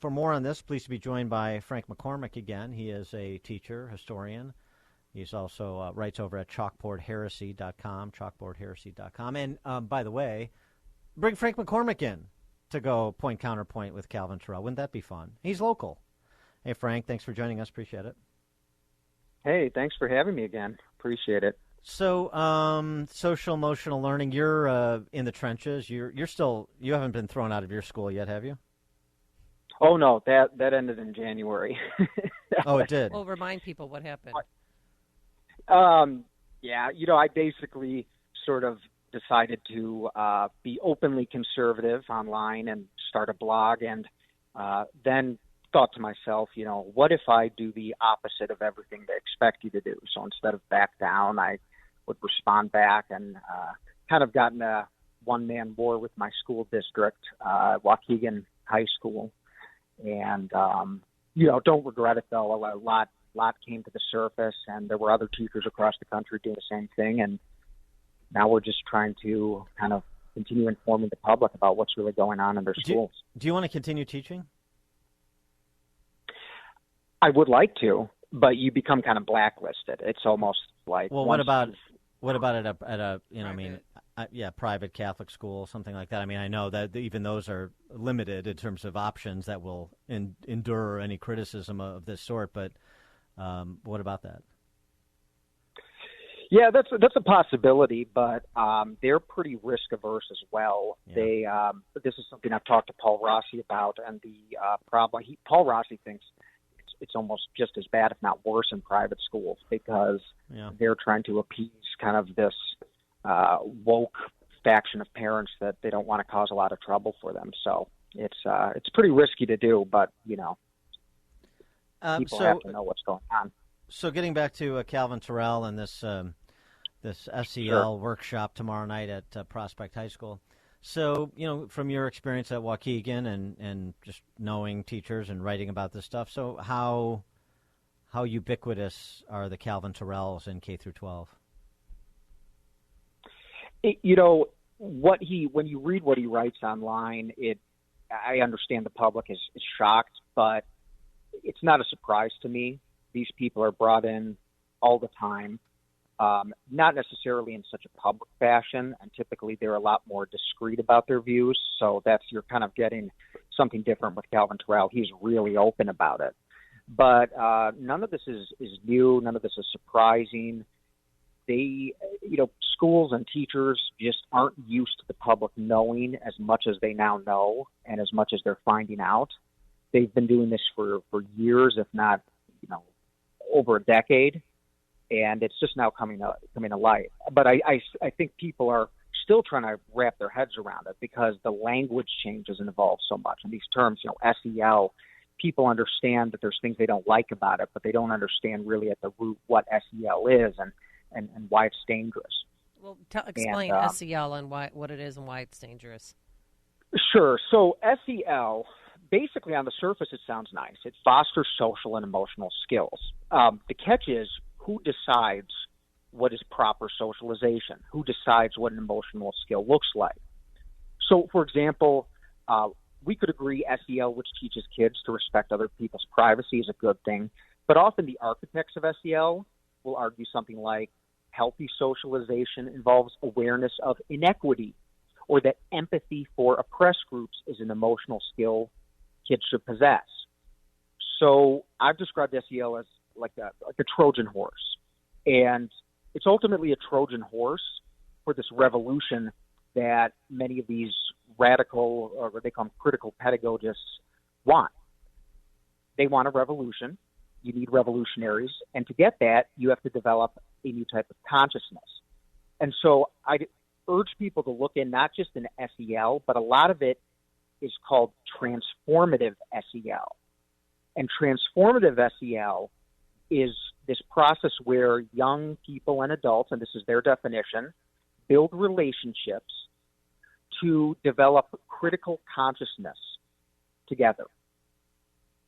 for more on this, pleased to be joined by Frank McCormick again. He is a teacher, historian. He's also writes over at chalkboardheresy.com, chalkboardheresy.com. And by the way, bring Frank McCormick in to go point counterpoint with Calvin Terrell. Wouldn't that be fun? He's local. Hey, Frank, thanks for joining us. Appreciate it. Hey, thanks for having me again. Appreciate it. So, social emotional learning. You're in the trenches. You haven't been thrown out of your school yet, have you? Oh no, that ended in January. Oh, it did. Well, remind people what happened. Yeah, I basically sort of decided to be openly conservative online and start a blog, and then thought to myself, what if I do the opposite of everything they expect you to do? So instead of back down, I would respond back, and kind of got in a one-man war with my school district, Waukegan High School. And, don't regret it, though. A lot came to the surface, and there were other teachers across the country doing the same thing. And now we're just trying to kind of continue informing the public about what's really going on in their schools. Do you want to continue teaching? I would like to, but you become kind of blacklisted. It's almost like, well, what about at a private Catholic school, something like that? I mean, I know that even those are limited in terms of options that will endure any criticism of this sort. But what about that? Yeah, that's a possibility, but they're pretty risk averse as well. Yeah. This is something I've talked to Paul Rossi about, and the problem. Paul Rossi thinks it's almost just as bad, if not worse, in private schools because they're trying to appease kind of this woke faction of parents that they don't want to cause a lot of trouble for them. So it's pretty risky to do, but people have to know what's going on. So getting back to Calvin Terrell and this SEL workshop tomorrow night at Prospect High School. So, from your experience at Waukegan and just knowing teachers and writing about this stuff, so how ubiquitous are the Calvin Terrells in K through 12? When you read what he writes online, I understand the public is shocked, but it's not a surprise to me. These people are brought in all the time. Not necessarily in such a public fashion, and typically they're a lot more discreet about their views. So you're kind of getting something different with Calvin Terrell. He's really open about it. But none of this is new. None of this is surprising. Schools and teachers just aren't used to the public knowing as much as they now know and as much as they're finding out. They've been doing this for years, if not, over a decade. And it's just now coming to light. But I think people are still trying to wrap their heads around it because the language changes and evolves so much. And these terms, SEL, people understand that there's things they don't like about it, but they don't understand really at the root what SEL is and why it's dangerous. Well, explain SEL and what it is and why it's dangerous. Sure. So SEL, basically on the surface, it sounds nice. It fosters social and emotional skills. The catch is, who decides what is proper socialization? Who decides what an emotional skill looks like? So, for example, we could agree SEL, which teaches kids to respect other people's privacy, is a good thing. But often the architects of SEL will argue something like healthy socialization involves awareness of inequity, or that empathy for oppressed groups is an emotional skill kids should possess. So I've described SEL as like a Trojan horse. And it's ultimately a Trojan horse for this revolution that many of these radical, or what they call them, critical pedagogists want. They want a revolution. You need revolutionaries. And to get that, you have to develop a new type of consciousness. And so I urge people to look in not just in SEL, but a lot of it is called transformative SEL. And transformative SEL is this process where young people and adults, and this is their definition, build relationships to develop critical consciousness together.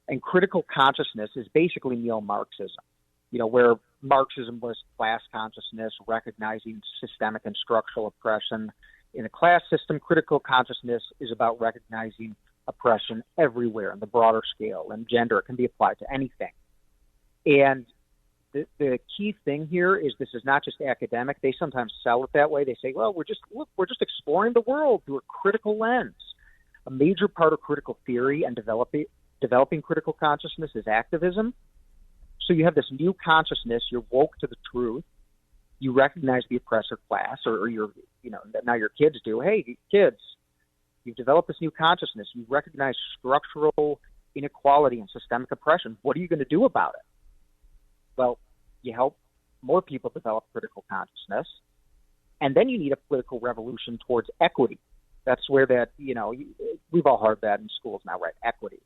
And critical consciousness is basically neo-Marxism, where Marxism was class consciousness, recognizing systemic and structural oppression. In a class system, critical consciousness is about recognizing oppression everywhere on the broader scale, and gender can be applied to anything. And the key thing here is this is not just academic. They sometimes sell it that way. They say, well, we're just exploring the world through a critical lens. A major part of critical theory and developing critical consciousness is activism. So you have this new consciousness. You're woke to the truth. You recognize the oppressor class, or now your kids do. Hey, kids, you've developed this new consciousness. You recognize structural inequality and systemic oppression. What are you going to do about it? Well, you help more people develop critical consciousness, and then you need a political revolution towards equity. That's where that, we've all heard that in schools now, right? Equity.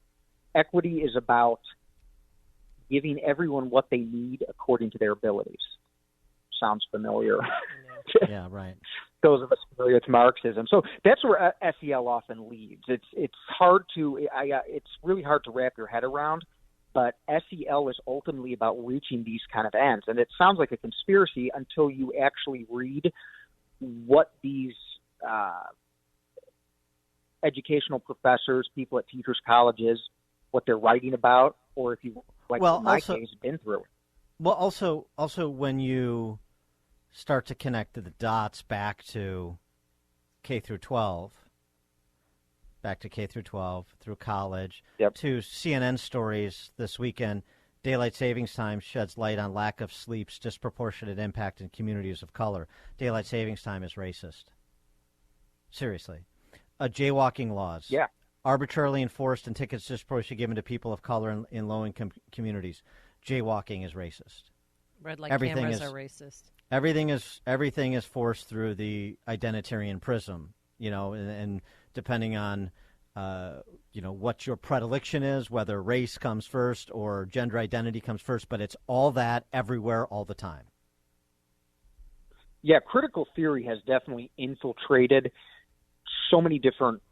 Equity is about giving everyone what they need according to their abilities. Sounds familiar. Yeah, right. Those of us familiar with Marxism. So that's where SEL often leads. It's really hard to wrap your head around. But SEL is ultimately about reaching these kind of ends. And it sounds like a conspiracy until you actually read what these educational professors, people at teachers' colleges, what they're writing about, or if you, in my case, been through it. Well, also when you start to connect the dots back to K through 12, through college, yep, to CNN stories this weekend, Daylight Savings Time sheds light on lack of sleep's disproportionate impact in communities of color. Daylight Savings Time is racist. Seriously. Jaywalking laws. Yeah. Arbitrarily enforced and tickets disproportionately given to people of color in low-income communities. Jaywalking is racist. Red light cameras are racist. Everything is forced through the identitarian prism, and depending on, what your predilection is, whether race comes first or gender identity comes first, but it's all that everywhere all the time. Yeah, critical theory has definitely infiltrated so many different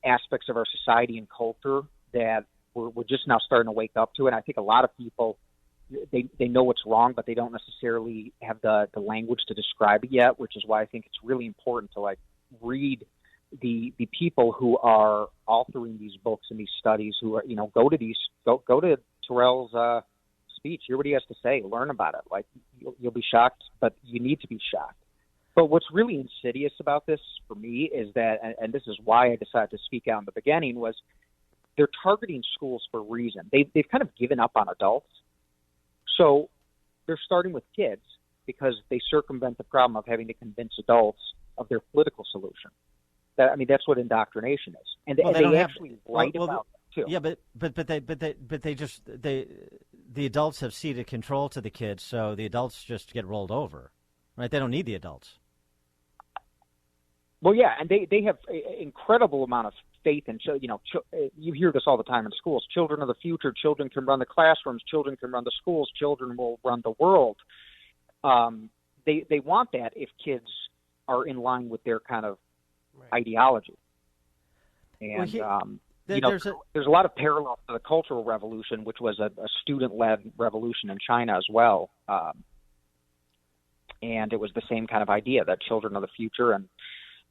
aspects of our society and culture that we're just now starting to wake up to it. And I think a lot of people, they know what's wrong, but they don't necessarily have the language to describe it yet, which is why I think it's really important to read the people who are authoring these books and these studies, who are, go to Terrell's speech, hear what he has to say, learn about it. You'll be shocked, but you need to be shocked. But what's really insidious about this for me is that, and this is why I decided to speak out in the beginning, was they're targeting schools for a reason. They've kind of given up on adults. So they're starting with kids because they circumvent the problem of having to convince adults of their political solution. That's what indoctrination is, and they actually write about it too. Yeah, the adults have ceded control to the kids, so the adults just get rolled over, right? They don't need the adults. Well, yeah, and they have an incredible amount of faith in, you hear this all the time in schools. Children of the future. Children can run the classrooms. Children can run the schools. Children will run the world. They want that if kids are in line with their kind of ideology. And there's a lot of parallels to the Cultural Revolution, which was a student-led revolution in China as well. And it was the same kind of idea that children are the future and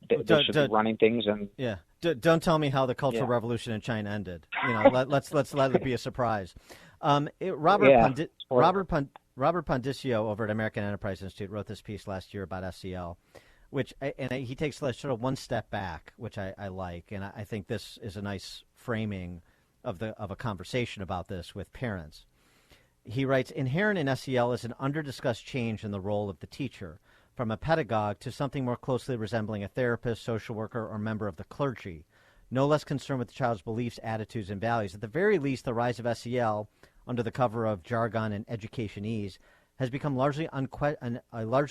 they should be running things. And don't tell me how the Cultural Revolution in China ended. Let's let it be a surprise. Robert Pondicio over at American Enterprise Institute wrote this piece last year about SEL, he takes sort of one step back, which I like, and I think this is a nice framing of a conversation about this with parents. He writes, inherent in SEL is an under-discussed change in the role of the teacher, from a pedagogue to something more closely resembling a therapist, social worker, or member of the clergy, no less concerned with the child's beliefs, attitudes, and values. At the very least, the rise of SEL, under the cover of jargon and educationese, has become a largely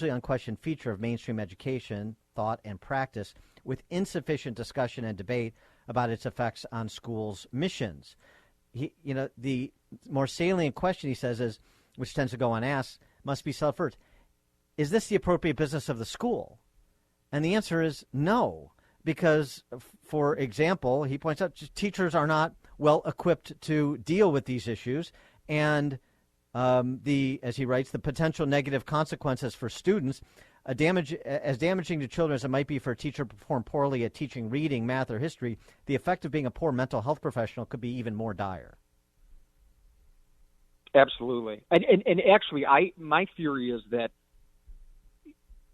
unquestioned feature of mainstream education, thought, and practice, with insufficient discussion and debate about its effects on schools' missions. The more salient question, he says, is, which tends to go unasked, must be self-first. Is this the appropriate business of the school? And the answer is no, because, for example, he points out teachers are not well equipped to deal with these issues, and as he writes, the potential negative consequences for students as damaging to children as it might be for a teacher to perform poorly at teaching reading, math, or history, the effect of being a poor mental health professional could be even more dire. Absolutely. And actually, my theory is that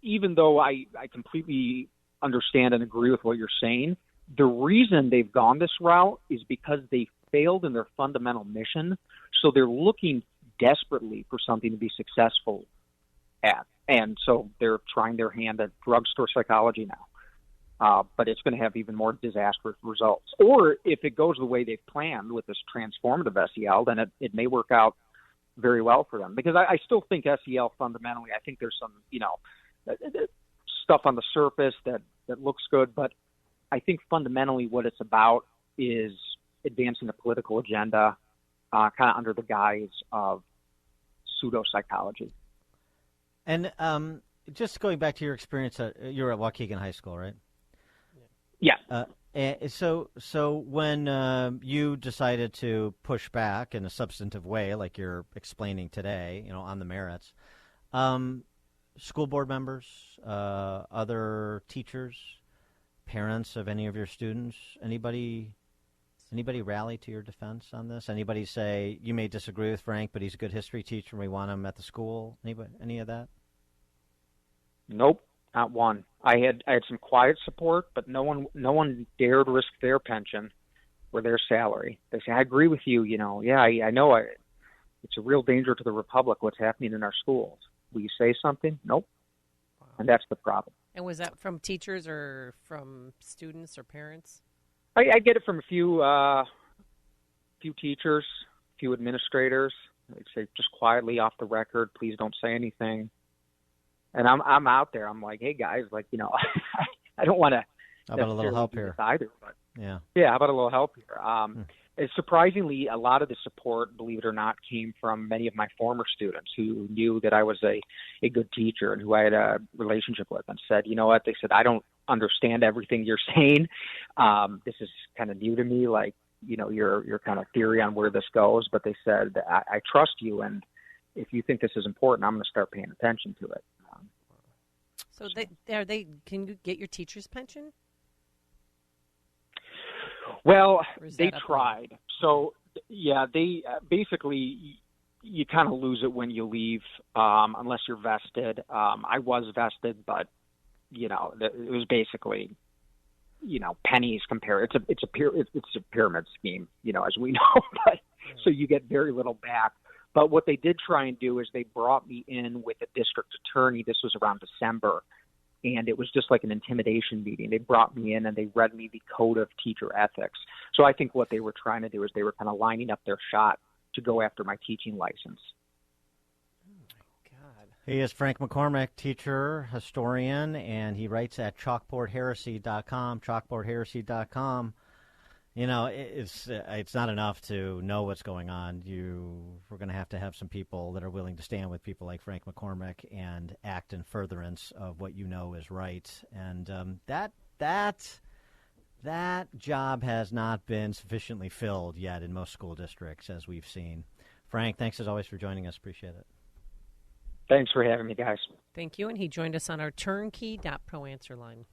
even though I completely understand and agree with what you're saying, the reason they've gone this route is because they failed in their fundamental mission. So they're looking desperately for something to be successful at. And so they're trying their hand at drugstore psychology now. But it's going to have even more disastrous results. Or if it goes the way they've planned with this transformative SEL, then it may work out very well for them. Because I still think SEL fundamentally, I think there's some, stuff on the surface that looks good. But I think fundamentally what it's about is advancing a political agenda kind of under the guise of pseudo-psychology. And just going back to your experience, you were at Waukegan High School, right? Yeah. So when you decided to push back in a substantive way, like you're explaining today, on the merits, school board members, other teachers, parents of any of your students, anybody rally to your defense on this? Anybody say, you may disagree with Frank, but he's a good history teacher and we want him at the school? Any of that? Nope, not one. I had some quiet support, but no one dared risk their pension or their salary. They say, I agree with you, I know it's a real danger to the republic what's happening in our schools. Will you say something? Nope. Wow. And that's the problem. And was that from teachers or from students or parents? I get it from a few teachers, a few administrators. They'd say, just quietly off the record, please don't say anything. And I'm out there. I'm like, hey guys, I don't want to. How about a little help here? Either, but yeah. How about a little help here? Surprisingly, a lot of the support, believe it or not, came from many of my former students who knew that I was a good teacher and who I had a relationship with, and said, you know what? They said, I don't understand everything you're saying. This is kind of new to me, your kind of theory on where this goes. But they said, I trust you, and if you think this is important, I'm going to start paying attention to it. So can you get your teacher's pension? Well, they tried. So, they basically, you kind of lose it when you leave, unless you're vested. I was vested, but, it was basically, pennies compared. It's a pyramid scheme, as we know, but so you get very little back. But what they did try and do is they brought me in with a district attorney. This was around December, and it was just like an intimidation meeting. They brought me in and they read me the code of teacher ethics. So I think what they were trying to do is they were kind of lining up their shot to go after my teaching license. Oh, my God. He is Frank McCormick, teacher, historian, and he writes at chalkboardheresy.com, chalkboardheresy.com. It's not enough to know what's going on. We're going to have some people that are willing to stand with people like Frank McCormick and act in furtherance of what you know is right. And that job has not been sufficiently filled yet in most school districts, as we've seen. Frank, thanks as always for joining us. Appreciate it. Thanks for having me, guys. Thank you. And he joined us on our turnkey.pro answer line.